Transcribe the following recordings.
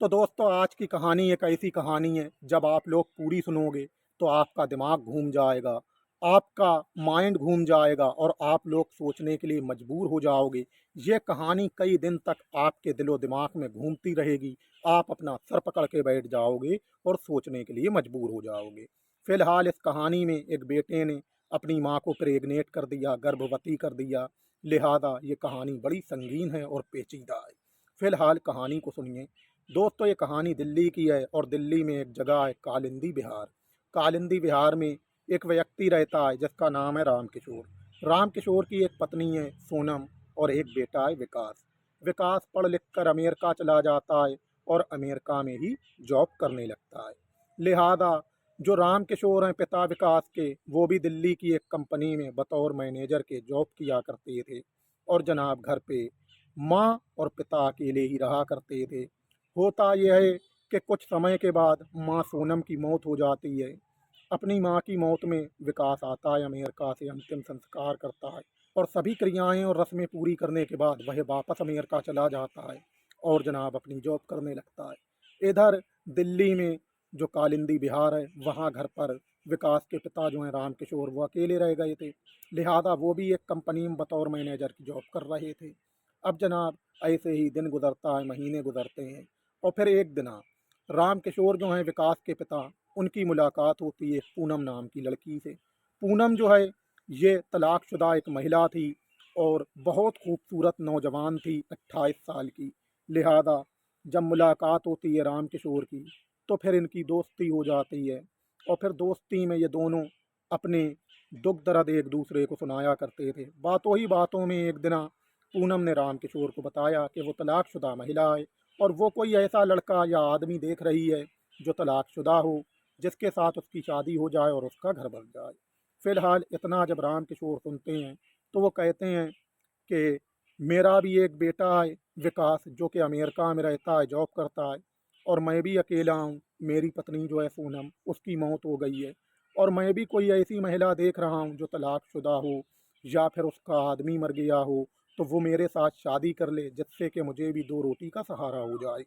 तो दोस्तों आज की कहानी एक ऐसी कहानी है, जब आप लोग पूरी सुनोगे तो आपका दिमाग घूम जाएगा, आपका माइंड घूम जाएगा और आप लोग सोचने के लिए मजबूर हो जाओगे। ये कहानी कई दिन तक आपके दिलो दिमाग में घूमती रहेगी। आप अपना सर पकड़ के बैठ जाओगे और सोचने के लिए मजबूर हो जाओगे। फिलहाल इस कहानी में एक बेटे ने अपनी माँ को प्रेग्नेट कर दिया, गर्भवती कर दिया। लिहाजा ये कहानी बड़ी संगीन है और पेचीदा है। फिलहाल कहानी को सुनिए। दोस्तों ये कहानी दिल्ली की है और दिल्ली में एक जगह है कालिंदी विहार। कालिंदी विहार में एक व्यक्ति रहता है जिसका नाम है राम किशोर। राम किशोर की एक पत्नी है सोनम और एक बेटा है विकास। विकास पढ़ लिख कर अमेरिका चला जाता है और अमेरिका में ही जॉब करने लगता है। लिहाजा जो राम किशोर हैं पिता विकास के, वो भी दिल्ली की एक कंपनी में बतौर मैनेजर के जॉब किया करते थे। और जनाब घर पे माँ और पिता अकेले ही रहा करते थे। होता यह है कि कुछ समय के बाद माँ सोनम की मौत हो जाती है। अपनी माँ की मौत में विकास आता है अमेरिका से, अंतिम संस्कार करता है और सभी क्रियाएं और रस्में पूरी करने के बाद वह वापस अमेरिका चला जाता है और जनाब अपनी जॉब करने लगता है। इधर दिल्ली में जो कालिंदी विहार है, वहाँ घर पर विकास के पिता जो हैं राम किशोर, वो अकेले रह गए थे। लिहाजा वो भी एक कंपनी में बतौर मैनेजर की जॉब कर रहे थे। अब जनाब ऐसे ही दिन गुजरता है, महीने गुजरते हैं और फिर एक दिन राम किशोर जो हैं विकास के पिता, उनकी मुलाकात होती है पूनम नाम की लड़की से। पूनम जो है ये तलाकशुदा एक महिला थी और बहुत खूबसूरत नौजवान थी, 28 साल की। लिहाजा जब मुलाकात होती है राम किशोर की तो फिर इनकी दोस्ती हो जाती है और फिर दोस्ती में ये दोनों अपने दुख दर्द एक दूसरे को सुनाया करते थे। बातों ही बातों में एक दिन पूनम ने राम किशोर को बताया कि वो तलाकशुदा महिला है और वो कोई ऐसा लड़का या आदमी देख रही है जो तलाकशुदा हो, जिसके साथ उसकी शादी हो जाए और उसका घर बन जाए। फिलहाल इतना जब राम किशोर सुनते हैं तो वो कहते हैं कि मेरा भी एक बेटा है विकास, जो कि अमेरिका में रहता है, जॉब करता है और मैं भी अकेला हूँ। मेरी पत्नी जो है सोनम, उसकी मौत हो गई है और मैं भी कोई ऐसी महिला देख रहा हूँ जो तलाकशुदा हो या फिर उसका आदमी मर गया हो, तो वो मेरे साथ शादी कर ले जिससे कि मुझे भी दो रोटी का सहारा हो जाए।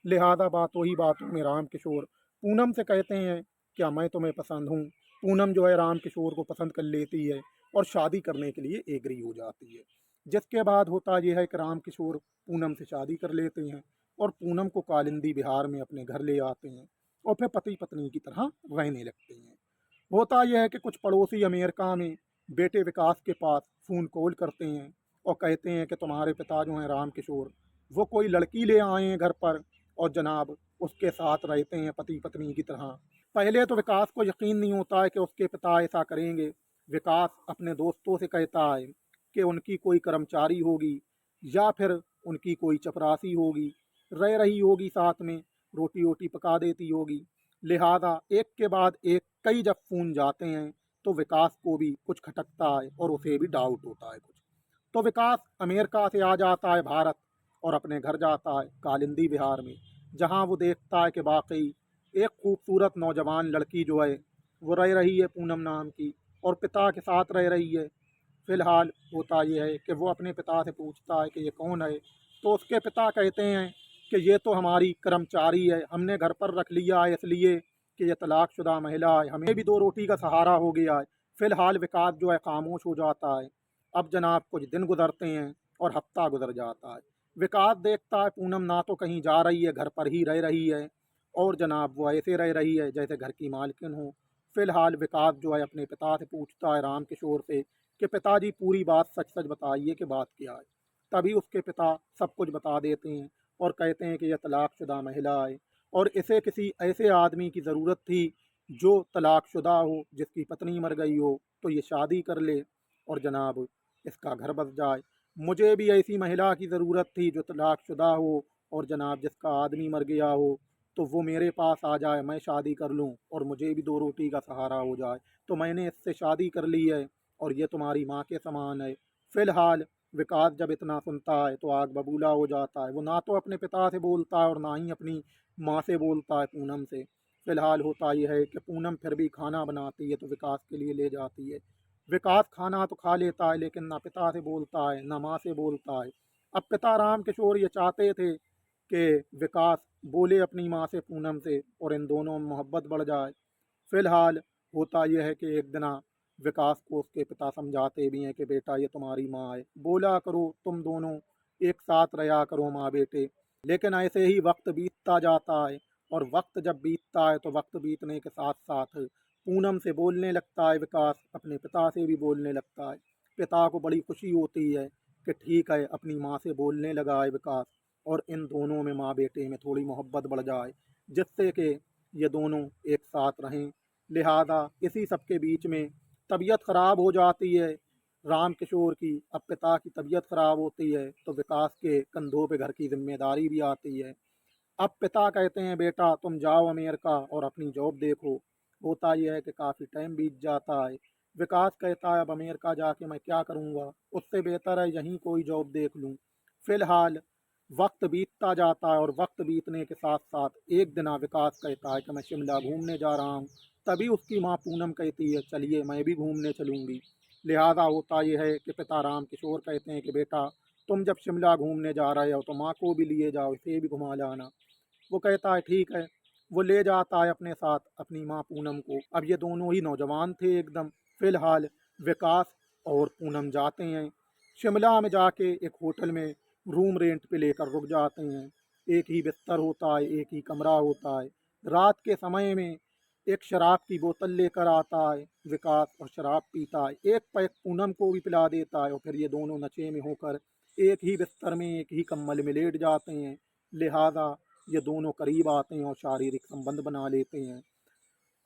लिहाजा बातों ही बातों में राम किशोर पूनम से कहते हैं क्या मैं तुम्हें पसंद हूँ। पूनम जो है राम किशोर को पसंद कर लेती है और शादी करने के लिए एग्री हो जाती है। जिसके बाद होता यह है कि राम किशोर पूनम से शादी कर लेते हैं और पूनम को कालिंदी बिहार में अपने घर ले आते हैं और फिर पति पत्नी की तरह रहने लगते हैं। होता यह है कि कुछ पड़ोसी अमेरिका में बेटे विकास के पास फ़ोन कॉल करते हैं और कहते हैं कि तुम्हारे पिता जो हैं राम किशोर, वो कोई लड़की ले आए हैं घर पर और जनाब उसके साथ रहते हैं पति पत्नी की तरह। पहले तो विकास को यकीन नहीं होता है कि उसके पिता ऐसा करेंगे। विकास अपने दोस्तों से कहता है कि उनकी कोई कर्मचारी होगी या फिर उनकी कोई चपरासी होगी, रह रही होगी साथ में, रोटी वोटी पका देती होगी। लिहाजा एक के बाद एक कई जब फ़ोन जाते हैं तो विकास को भी कुछ खटकता है और उसे भी डाउट होता है कुछ। तो विकास अमेरिका से आ जाता है भारत और अपने घर जाता है कालिंदी विहार में, जहाँ वो देखता है कि वाकई एक खूबसूरत नौजवान लड़की जो है वो रह रही है पूनम नाम की और पिता के साथ रह रही है। फिलहाल होता यह है कि वो अपने पिता से पूछता है कि ये कौन है, तो उसके पिता कहते हैं कि ये तो हमारी कर्मचारी है, हमने घर पर रख लिया है इसलिए कि ये तलाकशुदा महिला है, हमें भी दो रोटी का सहारा हो गया है। फिलहाल विकास जो है खामोश हो जाता है। अब जनाब कुछ दिन गुजरते हैं और हफ्ता गुजर जाता है। विकास देखता है पूनम ना तो कहीं जा रही है, घर पर ही रह रही है और जनाब वो ऐसे रह रही है जैसे घर की मालकिन हो। फिलहाल विकास जो है अपने पिता से पूछता है राम किशोर से कि पिताजी पूरी बात सच सच बताइए कि बात क्या है। तभी उसके पिता सब कुछ बता देते हैं और कहते हैं कि यह तलाकशुदा महिला है और इसे किसी ऐसे आदमी की ज़रूरत थी जो तलाकशुदा हो, जिसकी पत्नी मर गई हो, तो ये शादी कर ले और जनाब इसका घर बस जाए। मुझे भी ऐसी महिला की ज़रूरत थी जो तलाकशुदा हो और जनाब जिसका आदमी मर गया हो, तो वो मेरे पास आ जाए, मैं शादी कर लूँ और मुझे भी दो रोटी का सहारा हो जाए। तो मैंने इससे शादी कर ली है और ये तुम्हारी माँ के समान है। फिलहाल विकास जब इतना सुनता है तो आग बबूला हो जाता है। वो ना तो अपने पिता से बोलता है और ना ही अपनी माँ से बोलता है पूनम से। फिलहाल होता यह है कि पूनम फिर भी खाना बनाती है तो विकास के लिए ले जाती है। विकास खाना तो खा लेता है लेकिन ना पिता से बोलता है ना माँ से बोलता है। अब पिता राम किशोर ये चाहते थे कि विकास बोले अपनी माँ से पूनम से और इन दोनों में मोहब्बत बढ़ जाए। फिलहाल होता यह है कि एक दिना विकास को उसके पिता समझाते भी हैं कि बेटा ये तुम्हारी माँ है, बोला करो तुम दोनों एक साथ रहा करो माँ बेटे। लेकिन ऐसे ही वक्त बीतता जाता है और वक्त जब बीतता है तो वक्त बीतने के साथ साथ पूनम से बोलने लगता है विकास, अपने पिता से भी बोलने लगता है। पिता को बड़ी खुशी होती है कि ठीक है अपनी माँ से बोलने लगा है विकास और इन दोनों में माँ बेटे में थोड़ी मोहब्बत बढ़ जाए, जिससे कि ये दोनों एक साथ रहें। लिहाजा इसी सब के बीच में तबीयत ख़राब हो जाती है राम किशोर की। अब पिता की तबीयत ख़राब होती है तो विकास के कंधों पे घर की जिम्मेदारी भी आती है। अब पिता कहते हैं बेटा तुम जाओ अमेरिका और अपनी जॉब देखो। होता यह है कि काफ़ी टाइम बीत जाता है। विकास कहता है अब अमेरिका जाके मैं क्या करूँगा, उससे बेहतर है यहीं कोई जॉब देख लूँ। फिलहाल वक्त बीतता जाता है और वक्त बीतने के साथ साथ एक दिन विकास कहता है कि मैं शिमला घूमने जा रहा हूँ। तभी उसकी माँ पूनम कहती है चलिए मैं भी घूमने चलूँगी। लिहाजा होता यह है कि पिता राम किशोर कहते हैं कि बेटा तुम जब शिमला घूमने जा रहे हो तो माँ को भी लिए जाओ, इसे भी घुमा लाना। वो कहता है ठीक है। वो ले जाता है अपने साथ अपनी माँ पूनम को। अब ये दोनों ही नौजवान थे एकदम। फिलहाल विकास और पूनम जाते हैं शिमला में, जाके एक होटल में रूम रेंट पे लेकर रुक जाते हैं। एक ही बिस्तर होता है, एक ही कमरा होता है। रात के समय में एक शराब की बोतल लेकर आता है विकास और शराब पीता है। एक पैक पूनम को भी पिला देता है और फिर ये दोनों नशे में होकर एक ही बिस्तर में एक ही कंबल में लेट जाते हैं। लिहाजा ये दोनों करीब आते हैं और शारीरिक संबंध बना लेते हैं।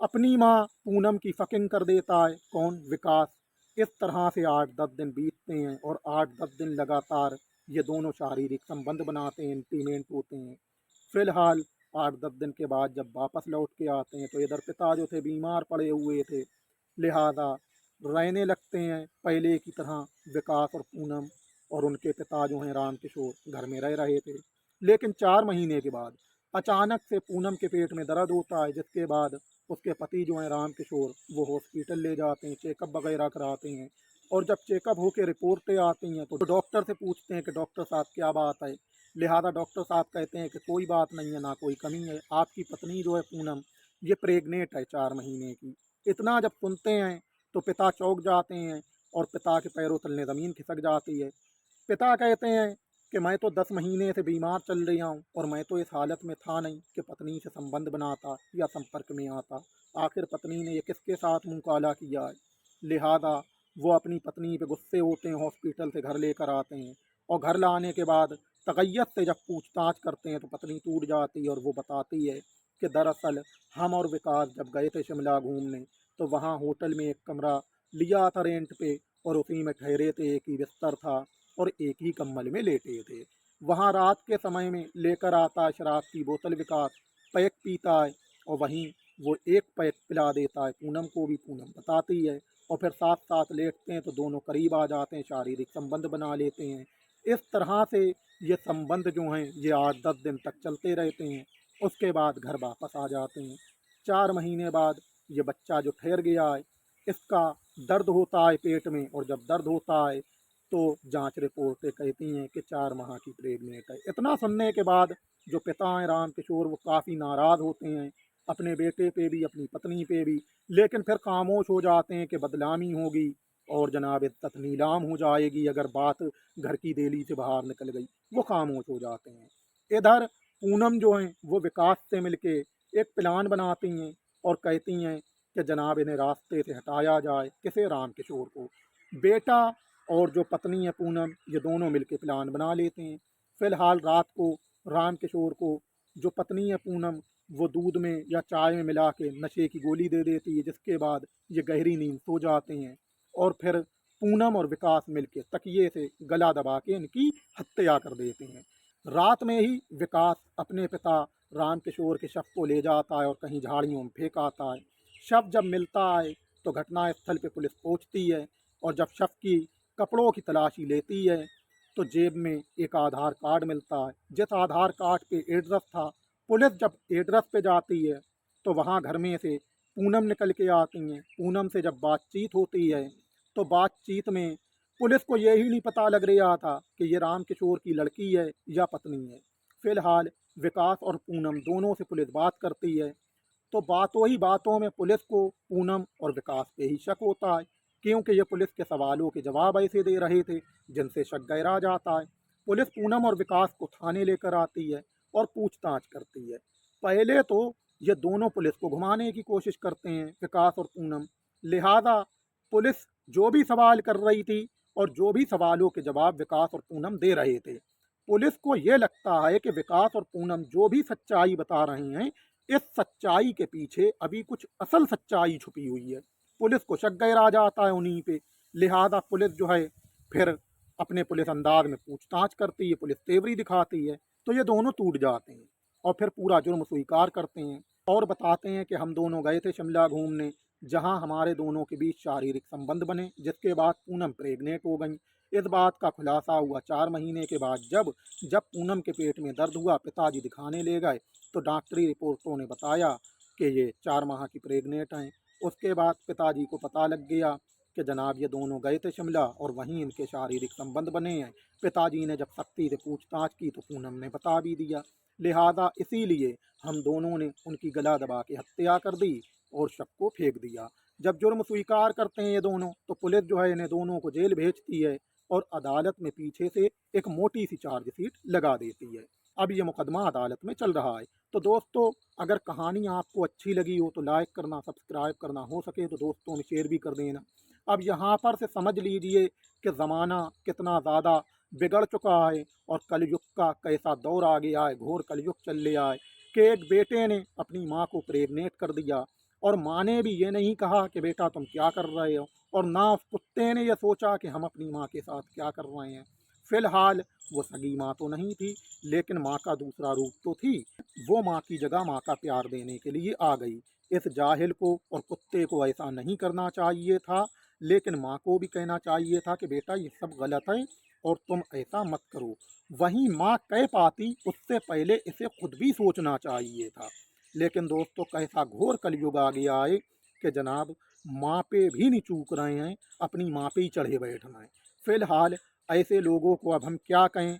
अपनी माँ पूनम की फकिंग कर देता है कौन, विकास। इस तरह से 8-10 दिन बीतते हैं और 8-10 दिन लगातार ये दोनों शारीरिक संबंध बनाते हैं, इंटीमेंट होते हैं। फिलहाल 8-10 दिन के बाद जब वापस लौट के आते हैं तो इधर पिता जो थे बीमार पड़े हुए थे। लिहाजा रहने लगते हैं पहले की तरह विकास और पूनम, और उनके पिता जो हैं राम किशोर घर में रह रहे थे। लेकिन 4 महीने के बाद अचानक से पूनम के पेट में दर्द होता है, जिसके बाद उसके पति जो हैं राम किशोर वो हॉस्पिटल ले जाते हैं, चेकअप वगैरह कराते हैं। और जब चेकअप होकर रिपोर्टें आती हैं तो डॉक्टर से पूछते हैं कि डॉक्टर साहब क्या बात है। लिहाजा डॉक्टर साहब कहते हैं कि कोई बात नहीं है, ना कोई कमी है, आपकी पत्नी जो है पूनम ये प्रेग्नेंट है 4 महीने की। इतना जब सुनते हैं तो पिता चौंक जाते हैं और पिता के पैरों तले ज़मीन खिसक जाती है। पिता कहते हैं कि मैं तो 10 महीने से बीमार चल रही हूँ और मैं तो इस हालत में था नहीं कि पत्नी से संबंध बनाता या संपर्क में आता। आखिर पत्नी ने ये किसके साथ मुंह काला किया है। लिहाजा वो अपनी पत्नी पे गुस्से होते हैं, हॉस्पिटल से घर लेकर आते हैं और घर लाने के बाद तगैयत से जब पूछताछ करते हैं तो पत्नी टूट जाती है और वो बताती है कि दरअसल हम और विकास जब गए थे शिमला घूमने तो वहाँ होटल में एक कमरा लिया था रेंट पे और उसी में ठहरे थे, एक ही बिस्तर था और एक ही कंबल में लेटे थे। वहाँ रात के समय में लेकर आता है शराब की बोतल विकास, पैक पीता है और वहीं वो एक पैक पिला देता है पूनम को भी, पूनम बताती है। और फिर साथ साथ लेटते हैं तो दोनों करीब आ जाते हैं, शारीरिक संबंध बना लेते हैं। इस तरह से ये संबंध जो हैं ये 8-10 दिन तक चलते रहते हैं। उसके बाद घर वापस आ जाते हैं। 4 महीने बाद ये बच्चा जो ठहर गया है इसका दर्द होता है पेट में, और जब दर्द होता है तो जांच रिपोर्टें कहती हैं कि 4 माह की प्रेगनेंट है। इतना सुनने के बाद जो पिता हैं राम किशोर वो काफ़ी नाराज़ होते हैं अपने बेटे पे भी, अपनी पत्नी पे भी। लेकिन फिर खामोश हो जाते हैं कि बदनामी होगी और जनाब इज्जत नीलाम हो जाएगी अगर बात घर की देली से बाहर निकल गई। वो खामोश हो जाते हैं। इधर पूनम जो हैं वो विकास से मिलके एक प्लान बनाती हैं और कहती हैं कि जनाब इन्हें रास्ते से हटाया जाए, किसे, राम किशोर को। बेटा और जो पत्नी है पूनम ये दोनों मिलके प्लान बना लेते हैं। फिलहाल रात को राम किशोर को जो पत्नी है पूनम वो दूध में या चाय में मिला के नशे की गोली दे देती है, जिसके बाद ये गहरी नींद सो जाते हैं। और फिर पूनम और विकास मिलके तकिए से गला दबा के इनकी हत्या कर देते हैं। रात में ही विकास अपने पिता राम किशोर के शव को ले जाता है और कहीं झाड़ियों में फेंक आता है। शव जब मिलता है तो घटनास्थल पे पुलिस पहुंचती है और जब शव की कपड़ों की तलाशी लेती है तो जेब में एक आधार कार्ड मिलता है, जिस आधार कार्ड पे एड्रेस था। पुलिस जब एड्रेस पे जाती है तो वहाँ घर में से पूनम निकल के आती हैं। पूनम से जब बातचीत होती है तो बातचीत में पुलिस को यही नहीं पता लग रहा था कि ये राम किशोर की लड़की है या पत्नी है। फिलहाल विकास और पूनम दोनों से पुलिस बात करती है, तो बातों ही बातों में पुलिस को पूनम और विकास पे ही शक होता है, क्योंकि ये पुलिस के सवालों के जवाब ऐसे दे रहे थे जिनसे शक गहरा जाता है। पुलिस पूनम और विकास को थाने लेकर आती है और पूछताछ करती है। पहले तो ये दोनों पुलिस को घुमाने की कोशिश करते हैं, विकास और पूनम। लिहाजा पुलिस जो भी सवाल कर रही थी और जो भी सवालों के जवाब विकास और पूनम दे रहे थे, पुलिस को ये लगता है कि विकास और पूनम जो भी सच्चाई बता रहे हैं, इस सच्चाई के पीछे अभी कुछ असल सच्चाई छुपी हुई है। पुलिस को शक गहरा जाता है उन्हीं पे। लिहाजा पुलिस जो है फिर अपने पुलिस अंदाज में पूछताछ करती है, पुलिस तेवरी दिखाती है, तो ये दोनों टूट जाते हैं और फिर पूरा जुर्म स्वीकार करते हैं और बताते हैं कि हम दोनों गए थे शिमला घूमने, जहां हमारे दोनों के बीच शारीरिक संबंध बने, जिसके बाद पूनम प्रेग्नेंट हो गई। इस बात का खुलासा हुआ 4 महीने के बाद, जब जब पूनम के पेट में दर्द हुआ, पिताजी दिखाने ले गए तो डॉक्टरी रिपोर्टों ने बताया कि ये 4 माह की प्रेग्नेंट हैं। उसके बाद पिताजी को पता लग गया कि जनाब ये दोनों गए थे शिमला और वहीं इनके शारीरिक संबंध बने हैं। पिताजी ने जब सख्ती से पूछताछ की तो पूनम ने बता भी दिया। लिहाजा इसीलिए हम दोनों ने उनकी गला दबा के हत्या कर दी और शव को फेंक दिया। जब जुर्म स्वीकार करते हैं ये दोनों, तो पुलिस जो है इन्हें दोनों को जेल भेजती है और अदालत में पीछे से एक मोटी सी चार्जशीट लगा देती है। अब ये मुकदमा अदालत में चल रहा है। तो दोस्तों, अगर कहानी आपको अच्छी लगी हो तो लाइक करना, सब्सक्राइब करना, हो सके तो दोस्तों में शेयर भी कर देना। अब यहाँ पर से समझ लीजिए कि ज़माना कितना ज़्यादा बिगड़ चुका है और कलयुग का कैसा दौर आ गया है, घोर कलयुग चल रहा है कि एक बेटे ने अपनी माँ को प्रेग्नेंट कर दिया और माँ ने भी ये नहीं कहा कि बेटा तुम क्या कर रहे हो, और ना उस कुत्ते ने यह सोचा कि हम अपनी माँ के साथ क्या कर रहे हैं। फिलहाल वो सगी माँ तो नहीं थी, लेकिन माँ का दूसरा रूप तो थी। वो माँ की जगह माँ का प्यार देने के लिए आ गई। इस जाहिल को और कुत्ते को ऐसा नहीं करना चाहिए था, लेकिन माँ को भी कहना चाहिए था कि बेटा ये सब गलत है और तुम ऐसा मत करो। वहीं माँ कह पाती उससे पहले इसे खुद भी सोचना चाहिए था। लेकिन दोस्तों, कैसा घोर कलयुग आ गया है कि जनाब माँ पे भी नहीं चूक रहे हैं, अपनी माँ पे ही चढ़े बैठना है। फिलहाल ऐसे लोगों को अब हम क्या कहें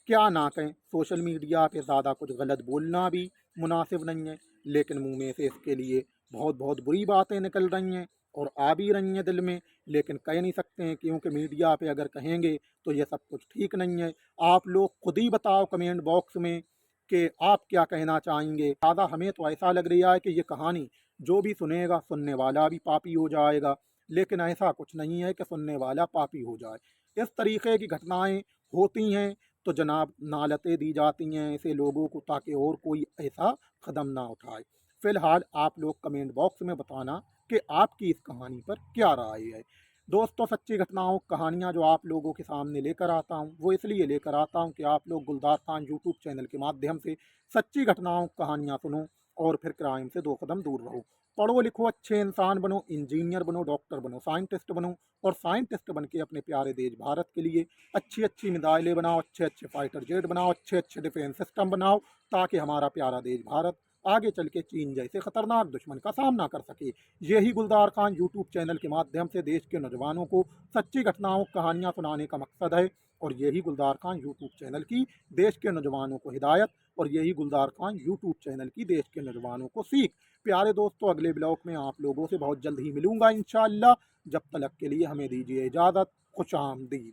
क्या ना कहें। सोशल मीडिया पे ज़्यादा कुछ गलत बोलना भी मुनासिब नहीं है, लेकिन मुंह में से इसके लिए बहुत बहुत बुरी बातें निकल रही हैं और आ भी रही हैं दिल में, लेकिन कह नहीं सकते हैं, क्योंकि मीडिया पे अगर कहेंगे तो ये सब कुछ ठीक नहीं है। आप लोग खुद ही बताओ कमेंट बॉक्स में कि आप क्या कहना चाहेंगे। ज़्यादा हमें तो ऐसा लग रहा है कि ये कहानी जो भी सुनेगा, सुनने वाला भी पापी हो जाएगा, लेकिन ऐसा कुछ नहीं है कि सुनने वाला पापी हो जाए। इस तरीके की घटनाएं होती हैं तो जनाब नालतें दी जाती हैं ऐसे लोगों को, ताकि और कोई ऐसा कदम ना उठाए। फिलहाल आप लोग कमेंट बॉक्स में बताना कि आपकी इस कहानी पर क्या राय है। दोस्तों, सच्ची घटनाओं कहानियाँ जो आप लोगों के सामने लेकर आता हूँ, वो इसलिए लेकर आता हूँ कि आप लोग गुलदार खान यूट्यूब चैनल के माध्यम से सच्ची घटनाओं कहानियाँ सुनो और फिर क्राइम से 2 कदम दूर रहो। पढ़ो लिखो, अच्छे इंसान बनो, इंजीनियर बनो, डॉक्टर बनो, साइंटिस्ट बनो, और साइंटिस्ट बन के अपने प्यारे देश भारत के लिए अच्छी अच्छी मिसाइलें बनाओ, अच्छे अच्छे फाइटर जेट बनाओ, अच्छे अच्छे डिफेंस सिस्टम बनाओ, ताकि हमारा प्यारा देश भारत आगे चल के चीन जैसे खतरनाक दुश्मन का सामना कर सके। यही गुलदार खान यूट्यूब चैनल के माध्यम से देश के नौजवानों को सच्ची घटनाओं कहानियाँ सुनाने का मकसद है, और यही गुलदार खान यूट्यूब चैनल की देश के नौजवानों को हिदायत, और यही गुलदार खान यूट्यूब चैनल की देश के नौजवानों को सीख। प्यारे दोस्तों, अगले ब्लॉग में आप लोगों से बहुत जल्द ही मिलूंगा इंशाअल्लाह। जब तक के लिए हमें दीजिए इजाज़त। खुश आमदीद।